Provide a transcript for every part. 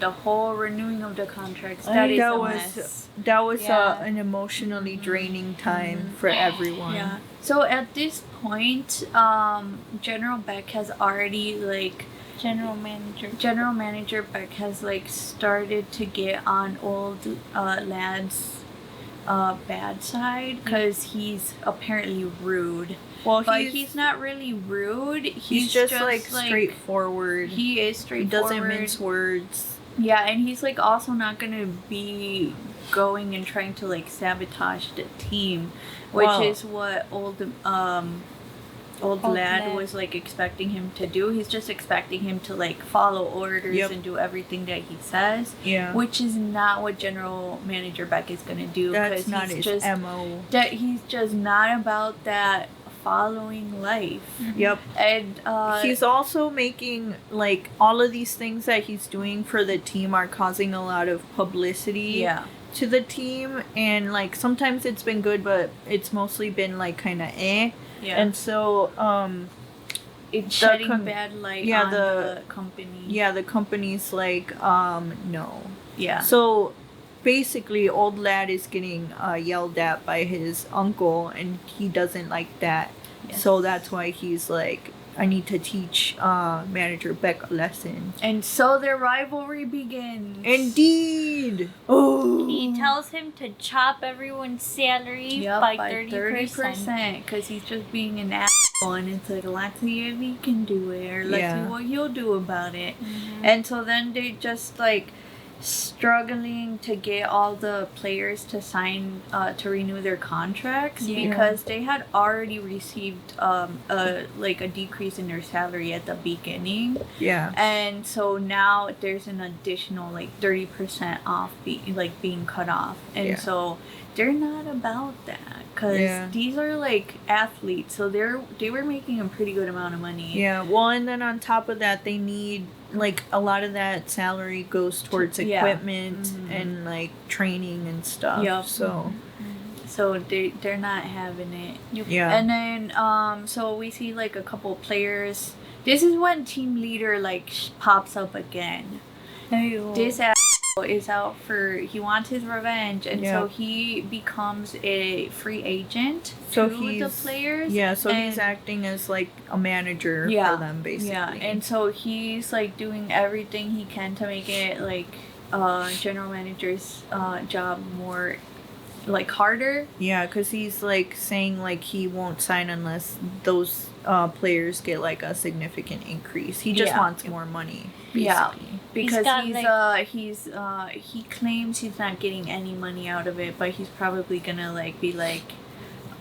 the whole renewing of the contracts. That is a mess. That was an emotionally draining time for everyone. Yeah. So at this point, General Beck has already like General Manager Beck has like started to get on old lad's bad side because he's apparently rude. Well, but he's not really rude. He's just like straightforward. He is straightforward. He doesn't mince words. Yeah, and he's like also not gonna be going and trying to like sabotage the team, which is what old lad was like expecting him to do. He's just expecting him to like follow orders and do everything that he says. Yeah, which is not what General Manager Beck is gonna do. That's not his MO. That he's just not about that following life. Yep. And he's also making like all of these things that he's doing for the team are causing a lot of publicity to the team, and like sometimes it's been good, but it's mostly been like kind of yeah. And so it's shedding bad light on the company. Yeah, the company's like no. Yeah. So basically, old lad is getting yelled at by his uncle, and he doesn't like that. Yes. So that's why he's like, I need to teach Manager Beck a lesson. And so their rivalry begins. Indeed. Oh. He tells him to chop everyone's salary by 30%. Because he's just being an asshole. And it's like, let's see if he can do it. Or let's see what he'll do about it. Mm-hmm. And so then they just like struggling to get all the players to sign to renew their contracts because they had already received a decrease in their salary at the beginning. Yeah. And so now there's an additional like 30% off being cut off. And so they're not about that because these are like athletes, so they were making a pretty good amount of money. Yeah. Well, and then on top of that, they need like a lot of that salary goes towards equipment and like training and stuff. Yep. So they're not having it. Yeah. And then so we see like a couple players. This is when team leader like pops up again. This asshole is out he wants his revenge, and so he becomes a free agent to the players. Yeah, so he's acting as like a manager for them basically. Yeah, and so he's like doing everything he can to make it like general manager's job more like harder. Yeah, because he's like saying like he won't sign unless those players get like a significant increase. He just wants more money, basically. Yeah, because he claims he's not getting any money out of it, but he's probably gonna like be like,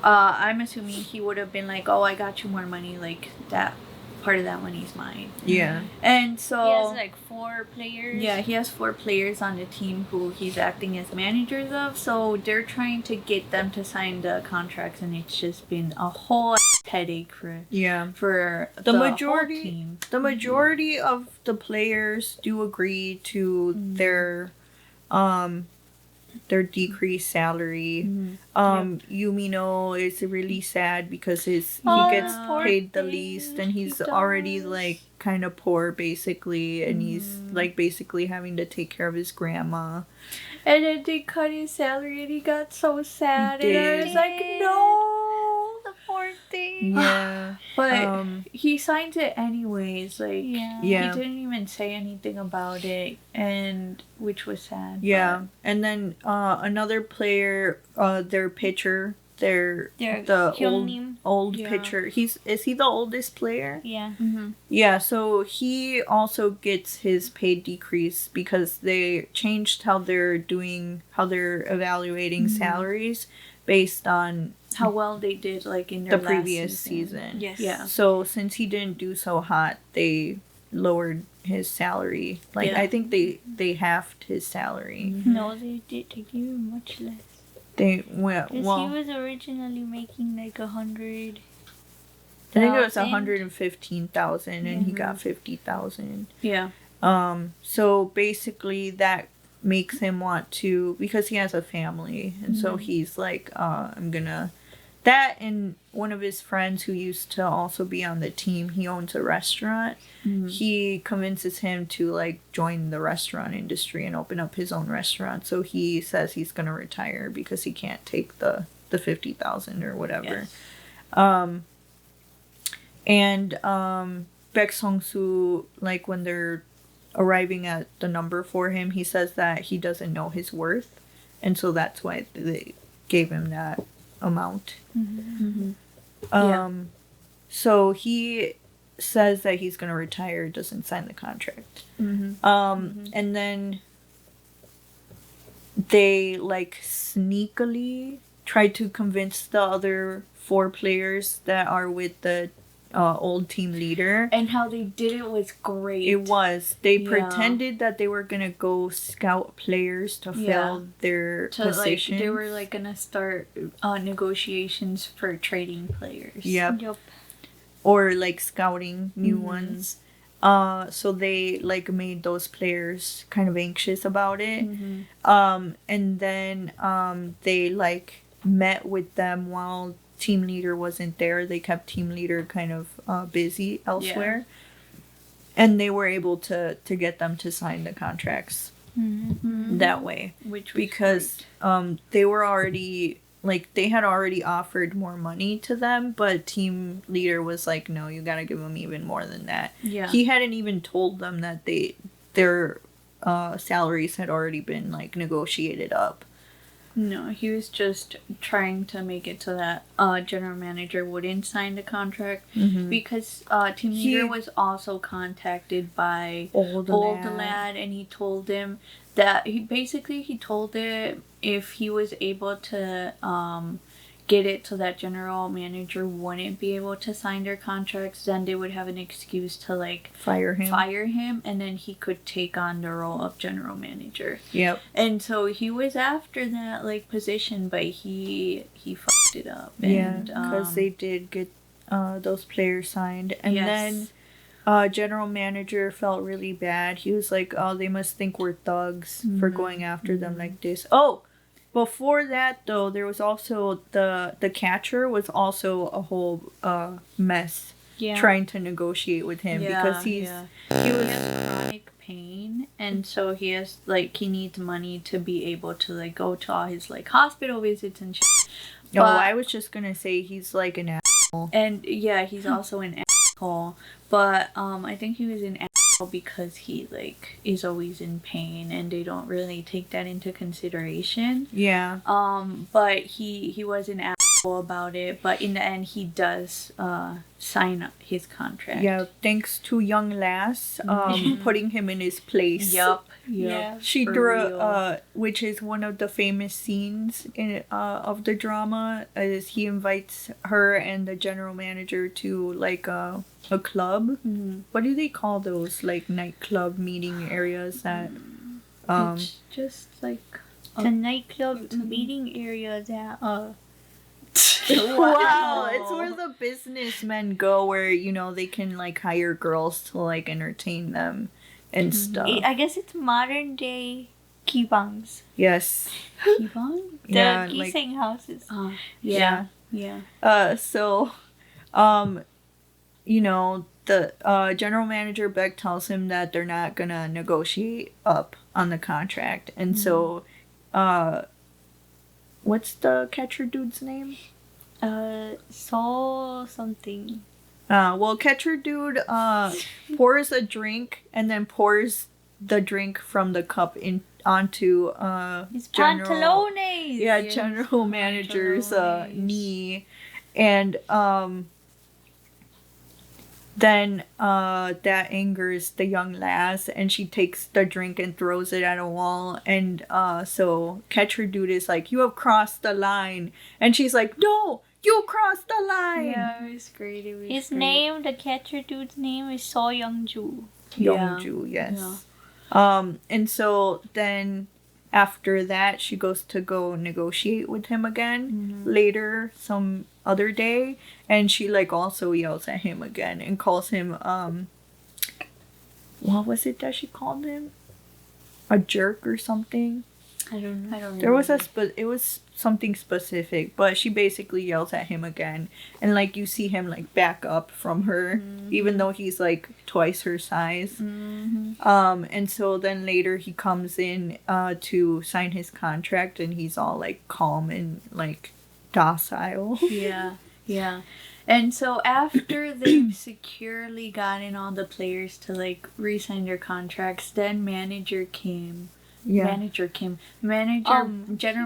I'm assuming he would have been like, oh, I got you more money, like that part of that money is mine. Yeah. And so he has like 4 players. Yeah, he has 4 players on the team who he's acting as managers of. So they're trying to get them to sign the contracts, and it's just been a whole headache for the majority whole team. The majority of the players do agree to their decreased salary. Yumino is really sad because he gets paid the least, and he's already like kind of poor basically, and he's like basically having to take care of his grandma. And then they cut his salary, and he got so sad, and I was like, no, the poor thing. Yeah. But he signed it anyways. Like, he didn't even say anything about it, and which was sad. Yeah. But. And then another player, their pitcher, the old pitcher. Is he the oldest player? Yeah. Mm-hmm. Yeah, so he also gets his pay decrease because they changed how they're evaluating salaries based on how well they did like in their previous season. Yes. Yeah. So since he didn't do so hot, they lowered his salary. Like I think they halved his salary. Mm-hmm. No, they did. They gave him much less. They went he was originally making like 100. I think it was 115,000, and he got 50,000. Yeah. So basically that makes him want to, because he has a family, and so he's like, that and one of his friends who used to also be on the team, he owns a restaurant. He convinces him to like join the restaurant industry and open up his own restaurant. So he says he's gonna retire because he can't take the 50,000 or whatever. Yes. Baek Sung-soo, like when they're arriving at the number for him, he says that he doesn't know his worth, and so that's why they gave him that amount. So he says that he's gonna retire, doesn't sign the contract. And then they like sneakily try to convince the other 4 players that are with the old team leader. And how they did it was great. It was. They pretended that they were gonna go scout players to fill their position. Like, they were like gonna start negotiations for trading players. Yep. Or like scouting new ones. So they like made those players kind of anxious about it. And then they like met with them while team leader wasn't there. They kept team leader kind of busy elsewhere. And they were able to get them to sign the contracts that way. Because they were already like they had already offered more money to them, but team leader was like, no, you gotta give them even more than that. He hadn't even told them that their salaries had already been like negotiated up. No, he was just trying to make it so that general manager wouldn't sign the contract because team leader was also contacted by old lad, and he told him that he told him if he was able to get it so that general manager wouldn't be able to sign their contracts, then they would have an excuse to like fire him, and then he could take on the role of general manager. And so he was after that like position, but he fucked it up. Because they did get those players signed, and then general manager felt really bad. He was like, oh, they must think we're thugs for going after them like this. Before that, though, there was also the catcher was also a whole mess trying to negotiate with him because he has chronic pain, and so he needs money to be able to like go to all his like hospital visits and shit. I was just gonna say he's like an asshole. And he's also an asshole, but I think he was an asshole because he like is always in pain, and they don't really take that into consideration. But he was an asshole about it, but in the end he does sign up his contract. Thanks to young lass putting him in his place. She drew which is one of the famous scenes in of the drama, is he invites her and the general manager to like a club. What do they call those like nightclub meeting areas that it's just like a nightclub meeting area that wow, it's where the businessmen go, where you know they can like hire girls to like entertain them and stuff. I guess it's modern day kibangs. Yes. Kibang? The gising houses. So you know, the general manager Beck tells him that they're not gonna negotiate up on the contract, and so what's the catcher dude's name? So something. Catcher dude pours a drink and then pours the drink from the cup onto his pantalones. General manager's knee, and then that angers the young lass, and she takes the drink and throws it at a wall, and so catcher dude is like, you have crossed the line, and she's like, no, you crossed the line. It was great. His name, the catcher dude's name, is So Young-ju. Young-ju, yes. And so then after that, she goes to go negotiate with him again later, some other day, and she like also yells at him again and calls him what was it that she called him? A jerk or something? I don't know. I don't There was remember. it was something specific, but she basically yells at him again, and like you see him like back up from her, even though he's like twice her size. And so then later he comes in to sign his contract, and he's all like calm and like docile. Yeah. And so after they've securely gotten all the players to like re-sign their contracts, then general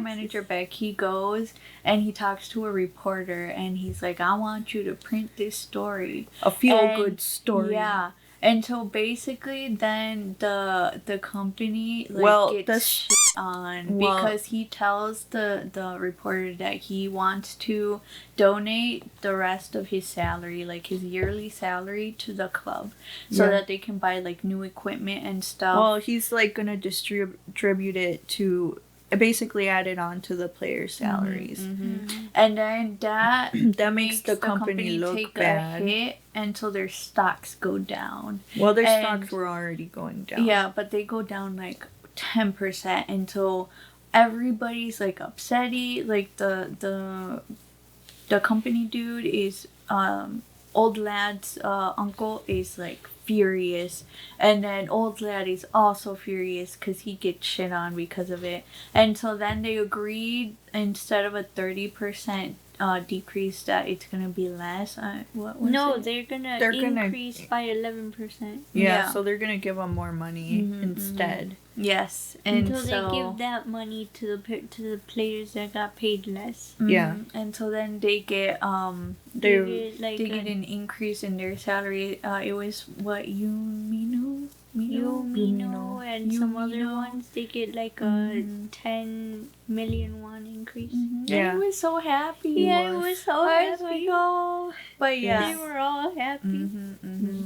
manager Beck, he goes and he talks to a reporter, and he's like, I want you to print this story. A feel-good story. Yeah. And so basically then the company gets shit on because he tells the reporter that he wants to donate the rest of his salary, like his yearly salary, to the club so that they can buy like new equipment and stuff. Well, he's like gonna distribute it to basically add it on to the players' salaries. And then that makes the company look take bad. a hit until their stocks go down. Well, their stocks were already going down. Yeah, but they go down like 10% until everybody's like upsetty. Like the company dude is old lad's uncle is like furious, and then old lad is also furious because he gets shit on because of it. And so then they agreed, instead of a 30% decrease, that it's gonna be less. What was it? They're gonna increase by 11%. Yeah, so they're gonna give them more money instead. Yes, and until so they give that money to the players that got paid less. Yeah, and so then they get they get an increase in their salary. It was what Mino and some other ones, they get like a 10 million won increase. Yeah, I was so happy. Yeah, it was so happy. Like, oh. But yeah, they were all happy.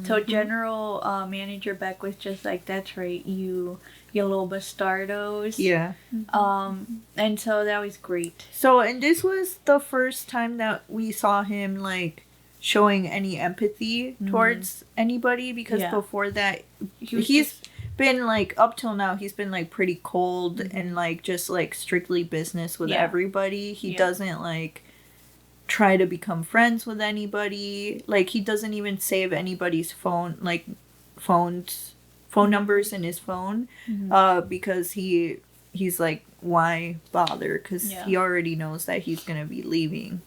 So general manager Beck was just like, that's right, you little bastardos. Yeah. And so that was great. So, and this was the first time that we saw him like showing any empathy towards anybody, because before that he's been like, up till now, he's been like pretty cold and like just like strictly business with everybody. He doesn't like try to become friends with anybody. Like, he doesn't even save anybody's phone numbers in his phone, because he's like, why bother? Because he already knows that he's gonna be leaving.